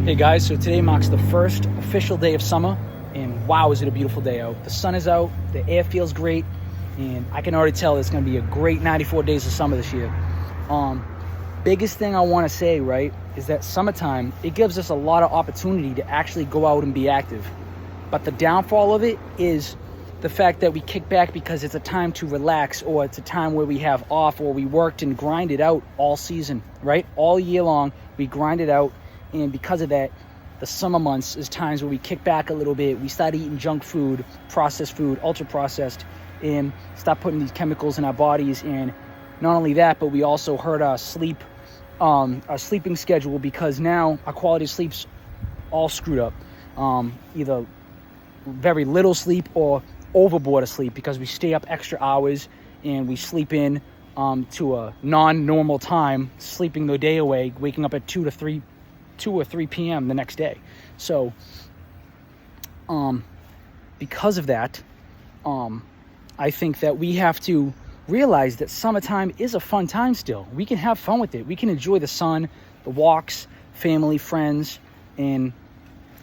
Hey guys, so today marks the first official day of summer, and wow, is it a beautiful day out. The sun is out, the air feels great, and I can already tell it's going to be a great 94 days of summer this year. Biggest thing I want to say, right, is that summertime, it gives us a lot of opportunity to actually go out and be active. But the downfall of it is the fact that we kick back because it's a time to relax, or it's a time where we have off, or we worked and grinded out all season, right? All year long, we grind it out. And because of that, the summer months is times where we kick back a little bit. We start eating junk food, processed food, ultra processed, and stop putting these chemicals in our bodies. And not only that, but we also hurt our sleeping schedule, because now our quality of sleep's all screwed up. Either very little sleep or overboard of sleep, because we stay up extra hours and we sleep in to a non-normal time, sleeping the day away, waking up at 2 or 3 p.m. the next day. So because of that, I think that we have to realize that summertime is a fun time still. We can have fun with it. We can enjoy the sun, the walks, family, friends, and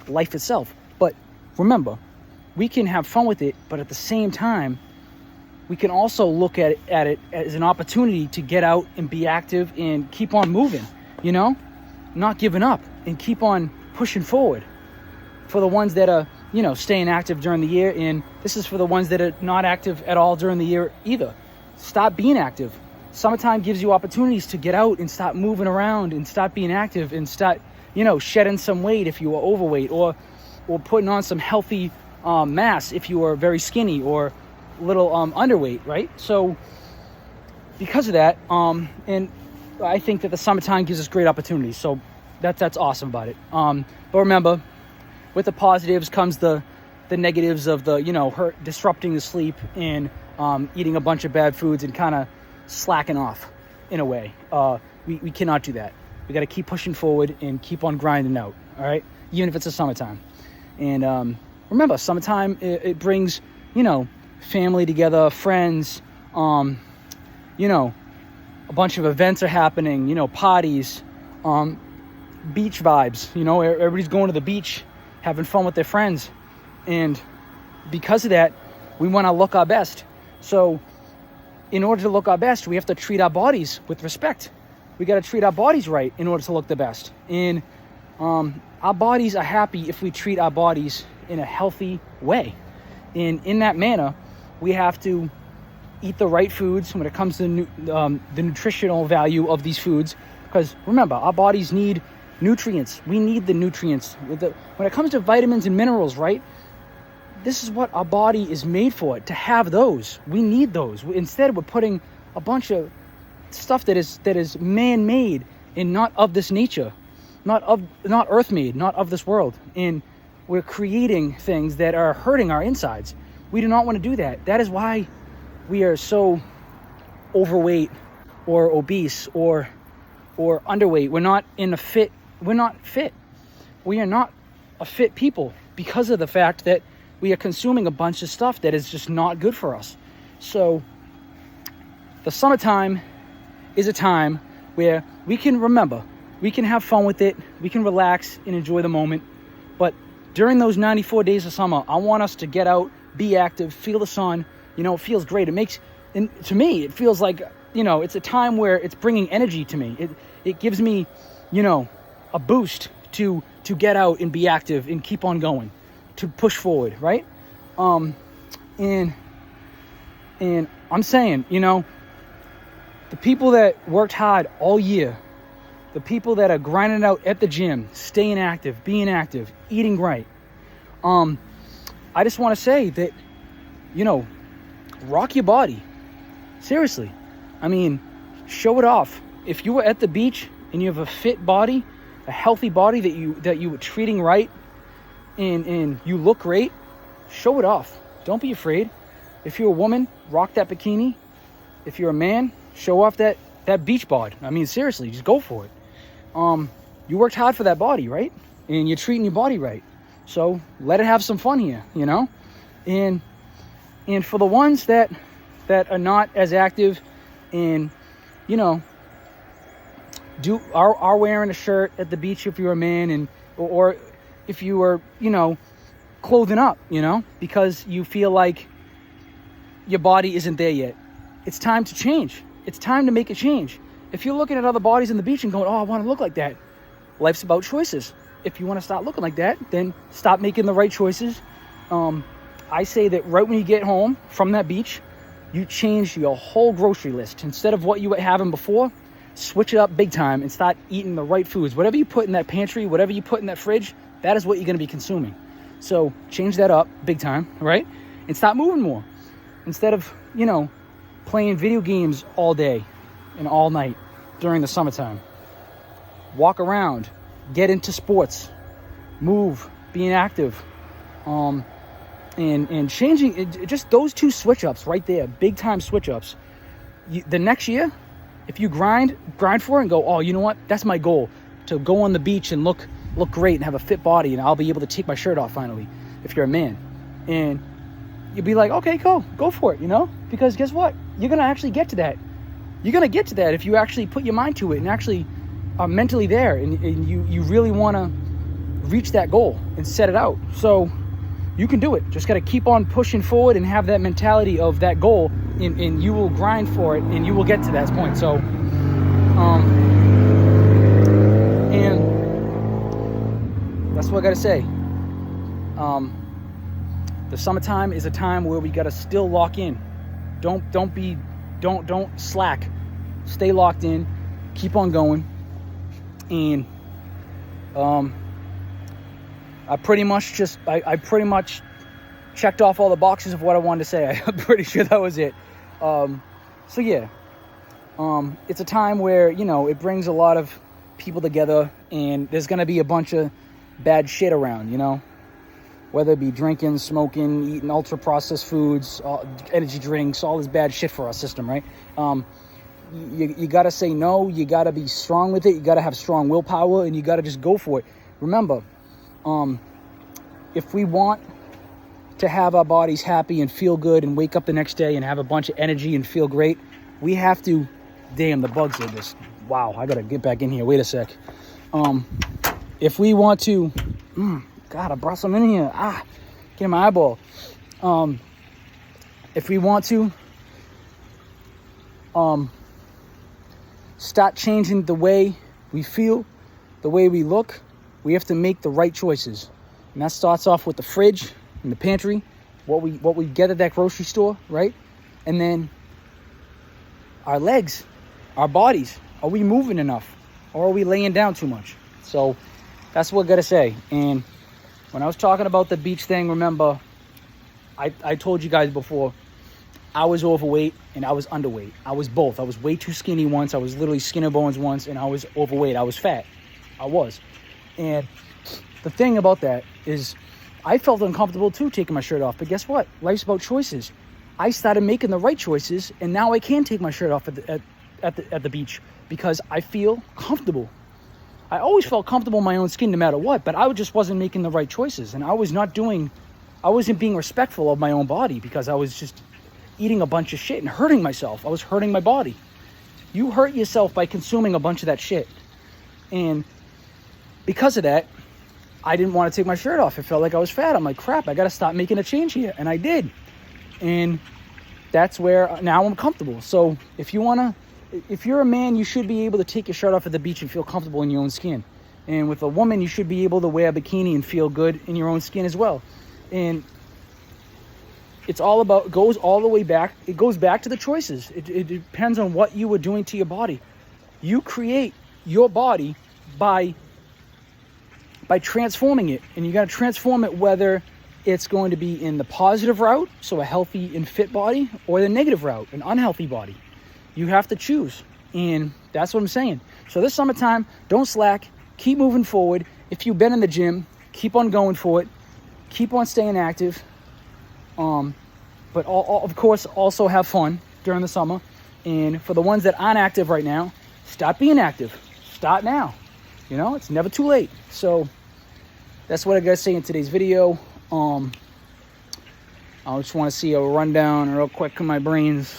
life itself. But remember, we can have fun with it, but at the same time, we can also look at it as an opportunity to get out and be active and keep on moving, not giving up, and keep on pushing forward. For the ones that are, staying active during the year, and this is for the ones that are not active at all during the year either. Stop being active. Summertime gives you opportunities to get out and start moving around and start being active and start, shedding some weight if you are overweight, or putting on some healthy mass if you are very skinny or a little underweight, right? So because of that, and I think that the summertime gives us great opportunities. So that's awesome about it. But remember, with the positives comes the negatives of the, disrupting the sleep and eating a bunch of bad foods and kind of slacking off in a way. We cannot do that. We got to keep pushing forward and keep on grinding out. All right. Even if it's the summertime. And remember, summertime, it brings, family together, friends, a bunch of events are happening, parties, beach vibes, everybody's going to the beach, having fun with their friends. And because of that, we want to look our best. So in order to look our best, we have to treat our bodies with respect. We got to treat our bodies right in order to look the best. And our bodies are happy if we treat our bodies in a healthy way. And in that manner, we have to eat the right foods when it comes to the nutritional value of these foods. Because remember, our bodies need nutrients. We need the nutrients. When it comes to vitamins and minerals, right? This is what our body is made for, to have those. We need those. Instead, we're putting a bunch of stuff that is man-made and not of this nature, not earth-made, not of this world. And we're creating things that are hurting our insides. We do not want to do that. That is why we are so overweight or obese or underweight. We're not fit. We are not a fit people because of the fact that we are consuming a bunch of stuff that is just not good for us. So the summertime is a time where we can have fun with it. We can relax and enjoy the moment. But during those 94 days of summer, I want us to get out, be active, feel the sun. It feels great. To me, it feels like, it's a time where it's bringing energy to me. It gives me, a boost to get out and be active and keep on going, to push forward, right? And I'm saying, the people that worked hard all year, the people that are grinding out at the gym, staying active, being active, eating right, I just want to say that, rock your body. Seriously. Show it off. If you were at the beach and you have a fit body, a healthy body that you were treating right, and you look great, show it off. Don't be afraid. If you're a woman, rock that bikini. If you're a man, show off that beach bod. Seriously, just go for it. You worked hard for that body, right? And you're treating your body right. So let it have some fun here, And for the ones that are not as active and, are wearing a shirt at the beach if you're a man, and or if you were, clothing up, because you feel like your body isn't there yet. It's time to change. It's time to make a change. If you're looking at other bodies on the beach and going, oh, I want to look like that, life's about choices. If you want to start looking like that, then stop making the right choices. I say that right when you get home from that beach, you change your whole grocery list. Instead of what you were having before, switch it up big time and start eating the right foods. Whatever you put in that pantry, whatever you put in that fridge, that is what you're going to be consuming. So change that up big time, right? And start moving more. Instead of, playing video games all day and all night during the summertime. Walk around, get into sports, move, being active, and changing, just those two switch ups right there, big time switch ups. The next year, if you grind for it and go, oh, you know what? That's my goal, to go on the beach and look great and have a fit body, and I'll be able to take my shirt off finally, if you're a man. And you'll be like, okay, cool, go for it, because guess what? You're going to actually get to that. You're going to get to that if you actually put your mind to it and actually are mentally there, and you really want to reach that goal and set it out. So you can do it. Just got to keep on pushing forward and have that mentality of that goal, and you will grind for it, and you will get to that point. So, and that's what I got to say. The summertime is a time where we got to still lock in. Don't slack. Stay locked in. Keep on going. And I pretty much checked off all the boxes of what I wanted to say. I'm pretty sure that was it. So yeah, it's a time where, it brings a lot of people together, and there's going to be a bunch of bad shit around, whether it be drinking, smoking, eating ultra processed foods, energy drinks, all this bad shit for our system, right? You got to say no. You got to be strong with it. You got to have strong willpower, and you got to just go for it. Remember, if we want to have our bodies happy and feel good and wake up the next day and have a bunch of energy and feel great, we have to, damn, the bugs are just, wow, I got to get back in here. Wait a sec. If we want to, God, I brought some in here. Get in my eyeball. If we want to start changing the way we feel, the way we look, we have to make the right choices. And that starts off with the fridge and the pantry, what we get at that grocery store, right? And then our legs, our bodies. Are we moving enough? Or are we laying down too much? So that's what I got to say. And when I was talking about the beach thing, remember, I told you guys before, I was overweight and I was underweight. I was both. I was way too skinny once. I was literally skin and bones once, and I was overweight. I was fat. I was. And the thing about that is I felt uncomfortable too taking my shirt off. But guess what? Life's about choices. I started making the right choices, and now I can take my shirt off at the beach because I feel comfortable. I always felt comfortable in my own skin no matter what, but I just wasn't making the right choices, and I wasn't being respectful of my own body because I was just eating a bunch of shit and hurting myself. I was hurting my body. You hurt yourself by consuming a bunch of that shit. And because of that, I didn't want to take my shirt off. It felt like I was fat. I'm like, crap, I got to stop making a change here. And I did. And that's where now I'm comfortable. So if you're a man, you should be able to take your shirt off at the beach and feel comfortable in your own skin. And with a woman, you should be able to wear a bikini and feel good in your own skin as well. And it's all about, goes all the way back. It goes back to the choices. It depends on what you were doing to your body. You create your body by transforming it. And you got to transform it whether it's going to be in the positive route, so a healthy and fit body, or the negative route, an unhealthy body. You have to choose. And that's what I'm saying. So this summertime, don't slack. Keep moving forward. If you've been in the gym, keep on going for it. Keep on staying active. But of course, also have fun during the summer. And for the ones that aren't active right now, stop being active. Start now. It's never too late. So that's what I got to say in today's video. I just want to see a rundown real quick of my brains,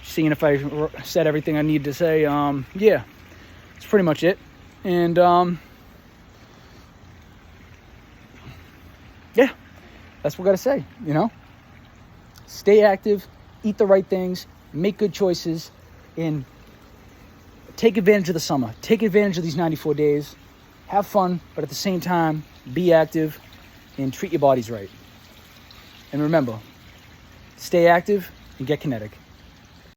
seeing if I said everything I need to say. Yeah, that's pretty much it. And yeah, that's what I got to say, you know? Stay active, eat the right things, make good choices, and take advantage of the summer. Take advantage of these 94 days. Have fun, but at the same time, be active and treat your bodies right. And remember, stay active and get kinetic.